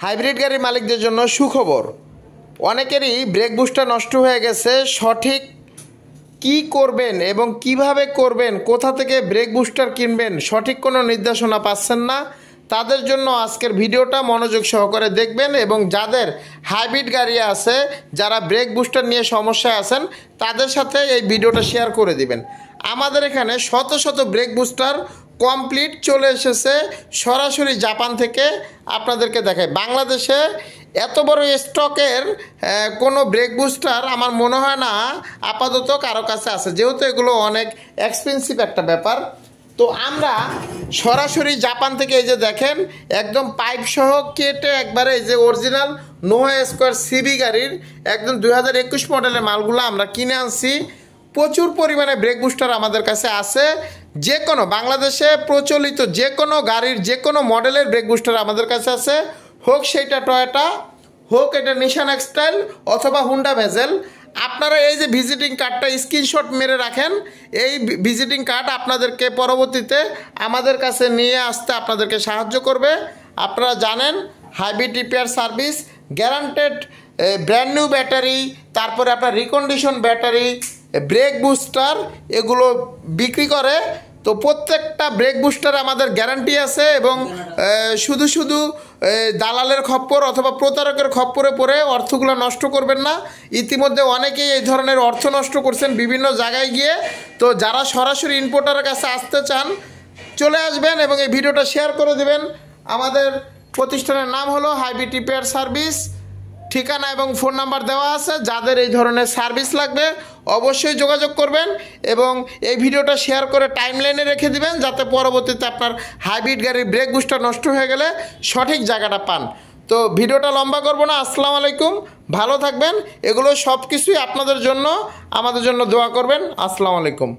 Hybrid গাড়ির মালিকদের জন্য সুখবর। অনেকেরই ব্রেক বুস্টার নষ্ট হয়ে গেছে। সঠিক কি করবেন এবং কিভাবে করবেন, কোথা থেকে ব্রেক বুস্টার কিনবেন, সঠিক কোনো নির্দেশনা পাচ্ছেন না। তাদের জন্য আজকের ভিডিওটা মনোযোগ সহকারে দেখবেন এবং যাদের হাইব্রিড গাড়ি আছে, যারা ব্রেক বুস্টার নিয়ে সমস্যায় আছেন, তাদের সাথে এই ভিডিওটা শেয়ার করে দিবেন। আমাদের এখানে শত শত ব্রেক বুস্টার কমপ্লিট চলে এসেছে সরাসরি জাপান থেকে। আপনাদেরকে দেখাই, বাংলাদেশে এত বড় স্টকের কোনো ব্রেক বুস্টার আমার মনে হয় না আপাতত কারো কাছে আছে, যেহেতু এগুলো অনেক এক্সপেন্সিভ একটা ব্যাপার। তো আমরা সরাসরি জাপান থেকে এই যে দেখেন একদম পাইপ সহ কেটে একবারে এই যে অরিজিনাল নোয়া স্কোয়ার সিবি গাড়ির একদম 2021 মডেলের মালগুলো আমরা কিনে আনছি। প্রচুর পরিমাণে ব্রেক বুস্টার আমাদের কাছে আছে। যে কোনো বাংলাদেশে প্রচলিত যে কোনো গাড়ির যে কোনো মডেলের ব্রেক বুস্টার আমাদের কাছে আছে, হোক সেইটা টয়োটা, হোক এটা নিশান এক্সটাইল অথবা হুন্ডা ভেজেল। আপনারা এই যে ভিজিটিং কার্ডটা স্ক্রিনশট মেরে রাখেন। এই ভিজিটিং কার্ড আপনাদেরকে পরবর্তীতে আমাদের কাছে নিয়ে আসতে আপনাদেরকে সাহায্য করবে। আপনারা জানেন hybrid repair service, guaranteed brand new battery, তারপরে আপনার রিকন্ডিশন ব্যাটারি, ব্রেক বুস্টার এগুলো বিক্রি করে। তো প্রত্যেকটা ব্রেক বুস্টার আমাদের গ্যারান্টি আছে এবং শুধু দালালের খপ্পর অথবা প্রতারকের খপ্পরে পড়ে অর্থগুলো নষ্ট করবেন না। ইতিমধ্যে অনেকেই এই ধরনের অর্থ নষ্ট করছেন বিভিন্ন জায়গায় গিয়ে। তো যারা সরাসরি ইম্পোর্টারের কাছে আসতে চান চলে আসবেন এবং এই ভিডিওটা শেয়ার করে দেবেন। আমাদের প্রতিষ্ঠানের নাম হলো হাইব্রিড রিপেয়ার সার্ভিস। ঠিকানা এবং ফোন নাম্বার দেওয়া আছে। যাদের এই ধরনের সার্ভিস লাগবে অবশ্যই যোগাযোগ করবেন এবং এই ভিডিওটা শেয়ার করে টাইমলাইনে রেখে দিবেন, যাতে পরবর্তীতে আপনার হাইব্রিড গাড়ির ব্রেক বুস্টার নষ্ট হয়ে গেলে সঠিক জায়গাটা পান। তো ভিডিওটা লম্বা করব না। আসসালামু আলাইকুম, ভালো থাকবেন। এগুলো সব কিছুই আপনাদের জন্য, আমাদের জন্য দোয়া করবেন। আসসালামু আলাইকুম।